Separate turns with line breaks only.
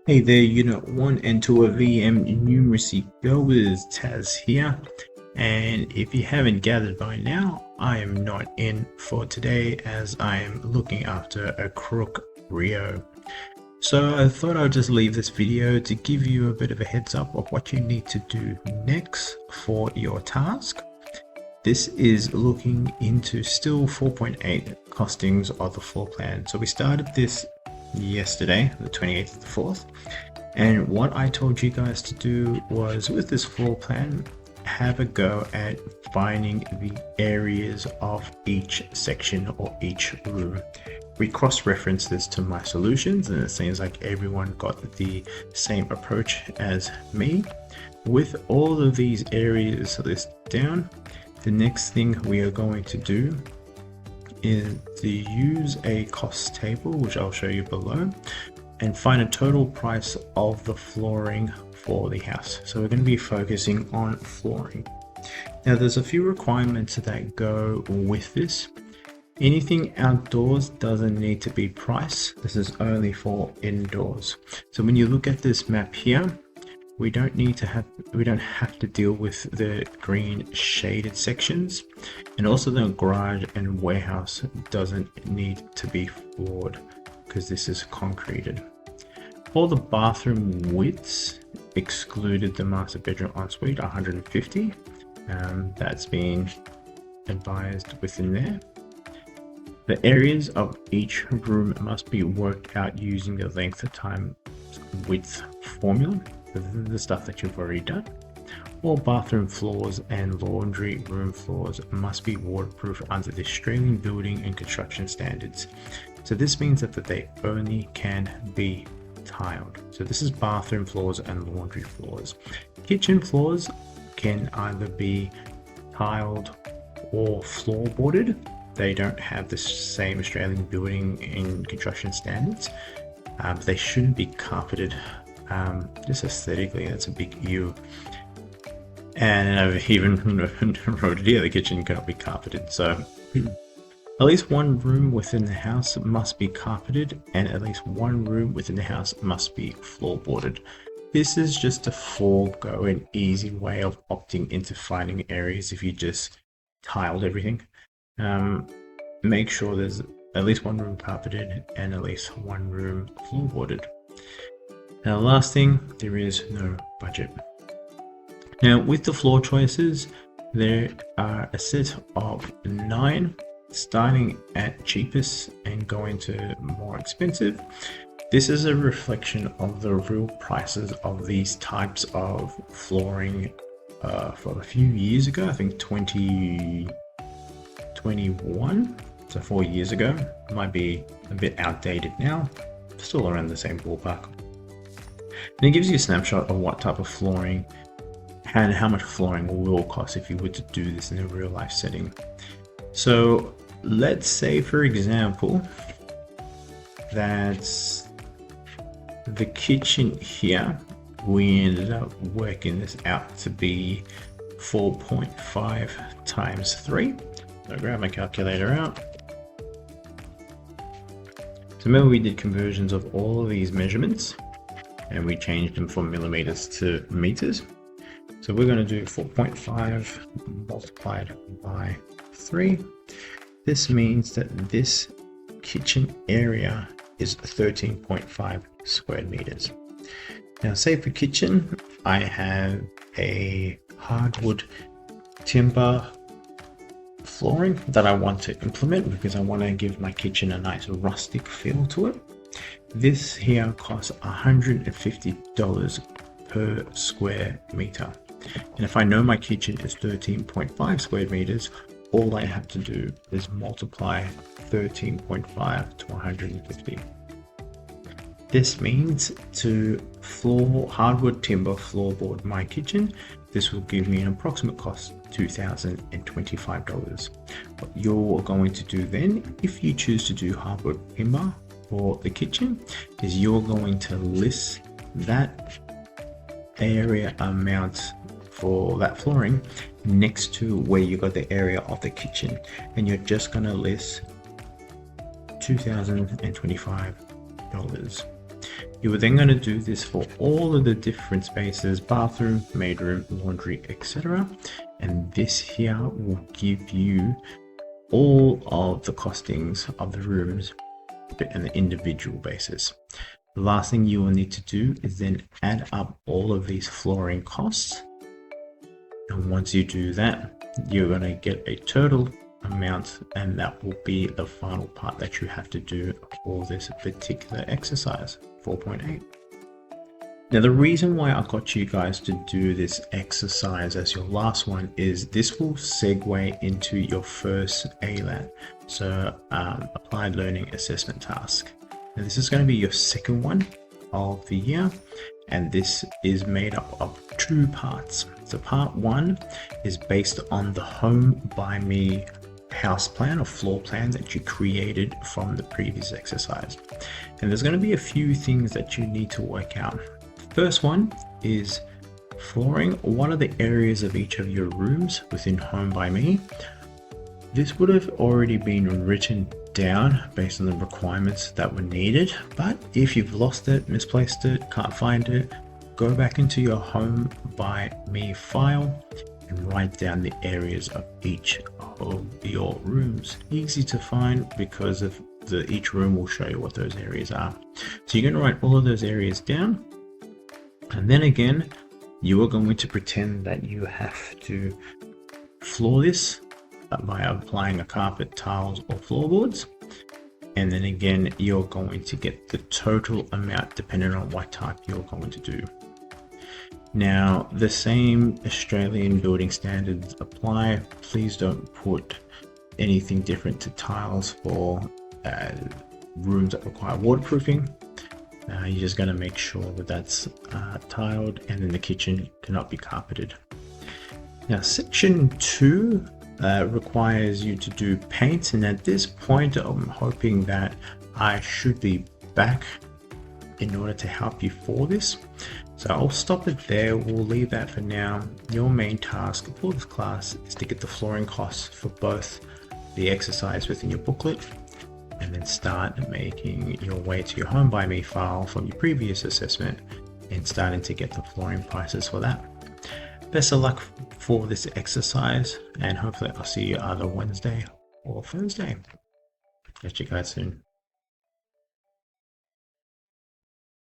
Hey there, Unit 1 and 2 of VM Numeracy Goers, Taz here. And if you haven't gathered by now, I am not in for today as I am looking after a crook Rio. So I thought I'd just leave this video to give you a bit of a heads up of what you need to do next for your task. This is looking into still 4.8 costings of the floor plan. So we started this yesterday, the 28th of the 4th, and what I told you guys to do was, with this floor plan, have a go at finding the areas of each section or each room. We cross-referenced this to my solutions and it seems like everyone got the same approach as me. With all of these areas listed down, the next thing we are going to do is to use a cost table, which I'll show you below, and find a total price of the flooring for the house. So we're going to be focusing on flooring. Now there's a few requirements that go with this. Anything outdoors doesn't need to be priced. This is only for indoors. So when you look at this map here, we don't have to deal with the green shaded sections, and also the garage and warehouse doesn't need to be floored because this is concreted. All the bathroom widths excluded the master bedroom ensuite 150. That's been advised within there. The areas of each room must be worked out using the length of time width formula. The stuff that you've already done. All bathroom floors and laundry room floors must be waterproof under the Australian building and construction standards. So this means that they only can be tiled. So this is bathroom floors and laundry floors. Kitchen floors can either be tiled or floorboarded. They don't have the same Australian building and construction standards. They shouldn't be carpeted. Just aesthetically, that's a big ew. And I've even wrote it here, the kitchen cannot be carpeted. So at least one room within the house must be carpeted, and at least one room within the house must be floorboarded. This is just a forego and easy way of opting into finding areas if you just tiled everything. Make sure there's at least one room carpeted and at least one room floorboarded. Now, last thing, there is no budget. Now, with the floor choices, there are a set of 9, starting at cheapest and going to more expensive. This is a reflection of the real prices of these types of flooring from a few years ago. I think 2021, so 4 years ago. It might be a bit outdated now, still around the same ballpark. And it gives you a snapshot of what type of flooring and how much flooring will cost if you were to do this in a real life setting. So let's say, for example, that the kitchen here, we ended up working this out to be 4.5 times 3. So I'll grab my calculator out. So remember, we did conversions of all of these measurements and we changed them from millimeters to meters. So we're going to do 4.5 multiplied by 3. This means that this kitchen area is 13.5 square meters. Now, say for kitchen, I have a hardwood timber flooring that I want to implement because I want to give my kitchen a nice rustic feel to it. This here costs $150 per square meter. And if I know my kitchen is 13.5 square meters, all I have to do is multiply 13.5 to 150. This means to hardwood timber floorboard my kitchen, this will give me an approximate cost of $2,025. What you're going to do then, if you choose to do hardwood timber for the kitchen, is you're going to list that area amount for that flooring next to where you got the area of the kitchen, and you're just going to list $2,025. You are then going to do this for all of the different spaces: bathroom, maid room, laundry, etc. And this here will give you all of the costings of the rooms on an individual basis. The last thing you will need to do is then add up all of these flooring costs. And once you do that, you're going to get a total amount, and that will be the final part that you have to do for this particular exercise, 4.8. Now, the reason why I got you guys to do this exercise as your last one is this will segue into your first ALAT, so Applied Learning Assessment task. And this is going to be your second one of the year, and this is made up of two parts. So part one is based on the Home by Me house plan or floor plan that you created from the previous exercise. And there's going to be a few things that you need to work out. First one is flooring. What are the areas of each of your rooms within Home by Me? This would have already been written down based on the requirements that were needed, but if you've lost it, misplaced it, can't find it, go back into your Home by Me file and write down the areas of each of your rooms. Easy to find because of each room will show you what those areas are. So you're going to write all of those areas down. And then again, you are going to pretend that you have to floor this by applying a carpet, tiles, or floorboards. And then again, you're going to get the total amount depending on what type you're going to do. Now, the same Australian building standards apply. Please don't put anything different to tiles for rooms that require waterproofing. You're just going to make sure that that's tiled, and then the kitchen cannot be carpeted. Now, section 2 requires you to do paint, and at this point I'm hoping that I should be back in order to help you for this. So I'll stop it there. We'll leave that for now. Your main task for this class is to get the flooring costs for both the exercise within your booklet, and then start making your way to your Home by Me file from your previous assessment and starting to get the flooring prices for that. Best of luck for this exercise, and hopefully I'll see you either Wednesday or Thursday. Catch you guys soon.